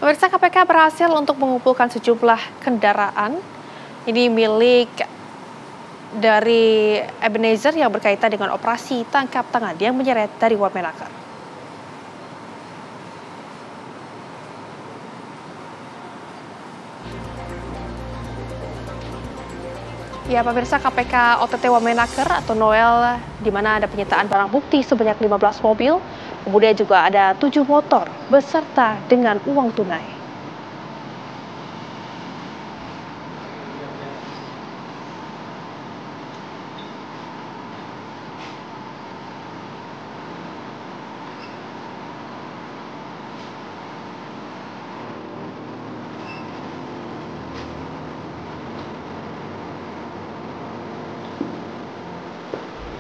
Pemirsa, KPK berhasil untuk mengumpulkan sejumlah kendaraan ini milik dari Ebenezer yang berkaitan dengan operasi tangkap tangan yang menyeret dari Wamenakar. Ya, pemirsa, KPK OTT Wamenakar atau Noel, di mana ada penyitaan barang bukti sebanyak 15 mobil, kemudian juga ada 7 motor beserta dengan uang tunai.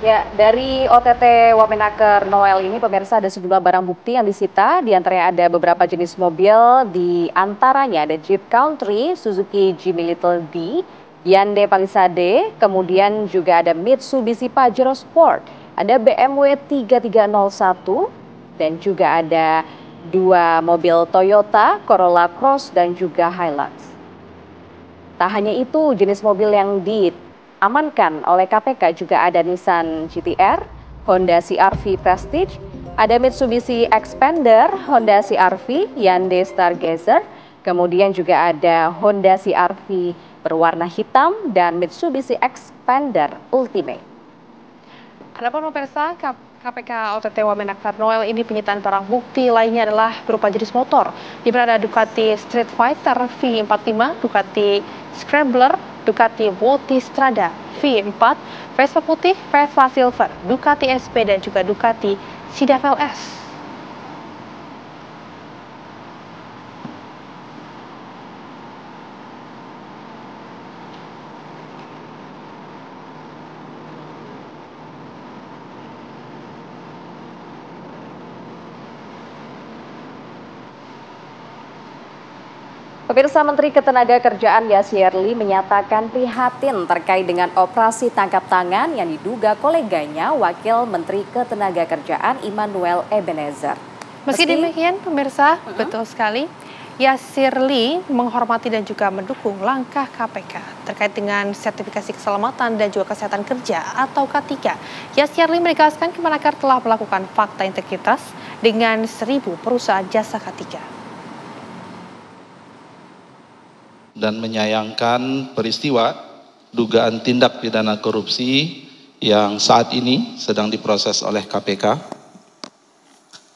Ya, dari OTT Wamenakar Noel ini pemirsa ada sejumlah barang bukti yang disita, di antaranya ada beberapa jenis mobil, di antaranya ada Jeep Country, Suzuki Jimny Little D, Hyundai Palisade, kemudian juga ada Mitsubishi Pajero Sport, ada BMW 3301, dan juga ada 2 mobil Toyota Corolla Cross dan juga Hilux. Tak hanya itu, jenis mobil yang diamankan oleh KPK juga ada Nissan GT-R, Honda CR-V Prestige, ada Mitsubishi Xpander, Honda CR-V, Hyundai Stargazer, kemudian juga ada Honda CR-V berwarna hitam dan Mitsubishi Xpander Ultimate. Adapun pemirsa, KPK OTT Wamenakar Noel ini penyitaan barang bukti lainnya adalah berupa jenis motor, di mana ada Ducati Street Fighter V45, Ducati Scrambler, Ducati Multistrada V4, Vespa putih, Vespa silver, Ducati SP dan juga Ducati Citadel S. Pemirsa, Menteri Ketenagakerjaan Yasirli menyatakan prihatin terkait dengan operasi tangkap tangan yang diduga koleganya Wakil Menteri Ketenagakerjaan Immanuel Ebenezer. Meski demikian, pemirsa, betul sekali, Yasirli menghormati dan juga mendukung langkah KPK terkait dengan sertifikasi keselamatan dan juga kesehatan kerja atau K3. Yasirli menegaskan Kemenaker telah melakukan fakta integritas dengan 1.000 perusahaan jasa K3. Dan menyayangkan peristiwa dugaan tindak pidana korupsi yang saat ini sedang diproses oleh KPK.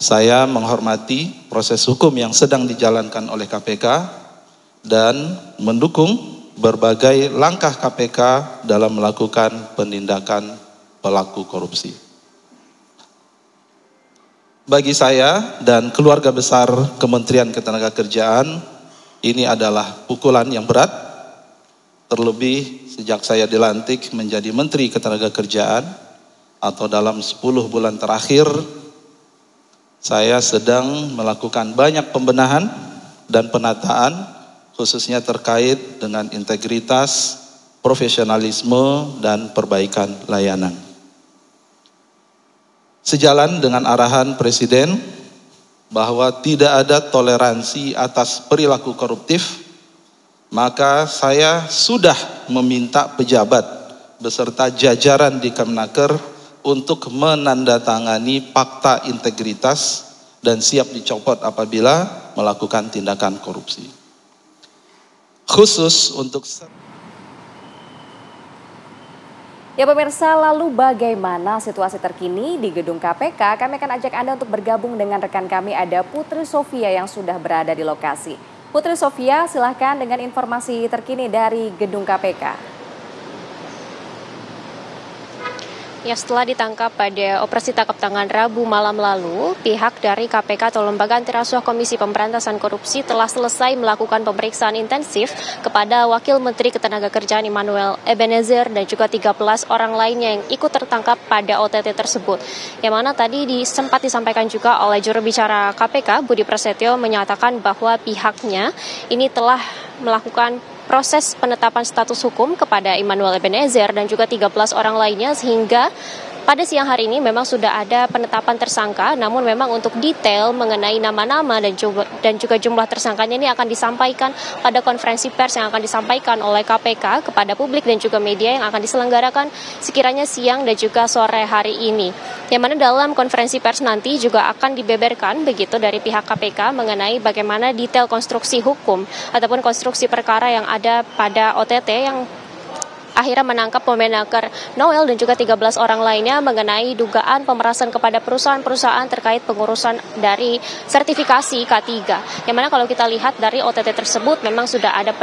Saya menghormati proses hukum yang sedang dijalankan oleh KPK dan mendukung berbagai langkah KPK dalam melakukan penindakan pelaku korupsi. Bagi saya dan keluarga besar Kementerian Ketenagakerjaan, ini adalah pukulan yang berat, terlebih sejak saya dilantik menjadi Menteri Ketenagakerjaan atau dalam 10 bulan terakhir, saya sedang melakukan banyak pembenahan dan penataan khususnya terkait dengan integritas, profesionalisme, dan perbaikan layanan. Sejalan dengan arahan Presiden bahwa tidak ada toleransi atas perilaku koruptif, maka saya sudah meminta pejabat beserta jajaran di Kemenaker untuk menandatangani fakta integritas dan siap dicopot apabila melakukan tindakan korupsi. Khusus untuk Ya pemirsa, lalu bagaimana situasi terkini di gedung KPK? Kami akan ajak Anda untuk bergabung dengan rekan kami, ada Putri Sofia yang sudah berada di lokasi. Putri Sofia, silahkan dengan informasi terkini dari gedung KPK. Ya, setelah ditangkap pada operasi tangkap tangan Rabu malam lalu, pihak dari KPK atau Lembaga Antirasuah Komisi Pemberantasan Korupsi telah selesai melakukan pemeriksaan intensif kepada Wakil Menteri Ketenagakerjaan Immanuel Ebenezer dan juga 13 orang lainnya yang ikut tertangkap pada OTT tersebut. Yang mana tadi sempat disampaikan juga oleh juru bicara KPK, Budi Prasetyo, menyatakan bahwa pihaknya ini telah melakukan proses penetapan status hukum kepada Immanuel Ebenezer dan juga 13 orang lainnya sehingga pada siang hari ini memang sudah ada penetapan tersangka, namun memang untuk detail mengenai nama-nama dan juga jumlah tersangkanya ini akan disampaikan pada konferensi pers yang akan disampaikan oleh KPK kepada publik dan juga media yang akan diselenggarakan sekiranya siang dan juga sore hari ini. Yang mana dalam konferensi pers nanti juga akan dibeberkan begitu dari pihak KPK mengenai bagaimana detail konstruksi hukum ataupun konstruksi perkara yang ada pada OTT yang akhirnya menangkap Wamenaker Noel dan juga 13 orang lainnya mengenai dugaan pemerasan kepada perusahaan-perusahaan terkait pengurusan dari sertifikasi K3. Yang mana kalau kita lihat dari OTT tersebut memang sudah ada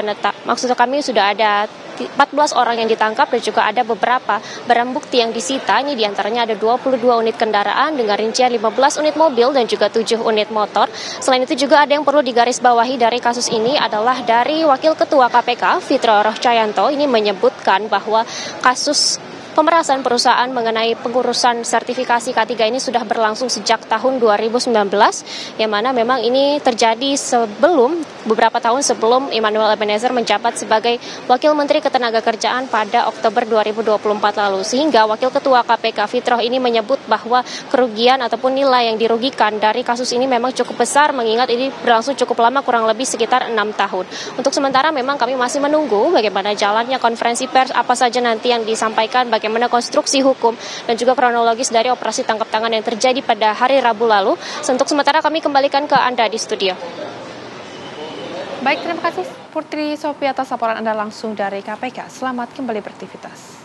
maksud kami sudah ada 14 orang yang ditangkap dan juga ada beberapa barang bukti yang disita. Ini diantaranya ada 22 unit kendaraan dengan rincian 15 unit mobil dan juga 7 unit motor. Selain itu juga ada yang perlu digarisbawahi dari kasus ini adalah dari Wakil Ketua KPK Fitro Rohcayanto ini menyebutkan bahwa kasus pemerasan perusahaan mengenai pengurusan sertifikasi K3 ini sudah berlangsung sejak tahun 2019, yang mana memang ini terjadi beberapa tahun sebelum Immanuel Ebenezer menjabat sebagai Wakil Menteri Ketenagakerjaan pada Oktober 2024 lalu. Sehingga Wakil Ketua KPK Fitro ini menyebut bahwa kerugian ataupun nilai yang dirugikan dari kasus ini memang cukup besar, mengingat ini berlangsung cukup lama, kurang lebih sekitar 6 tahun. Untuk sementara memang kami masih menunggu bagaimana jalannya konferensi pers, apa saja nanti yang disampaikan, bagaimana konstruksi hukum dan juga kronologis dari operasi tangkap tangan yang terjadi pada hari Rabu lalu. Untuk sementara kami kembalikan ke Anda di studio. Baik, terima kasih Putri Sophie atas laporan Anda langsung dari KPK. Selamat kembali beraktivitas.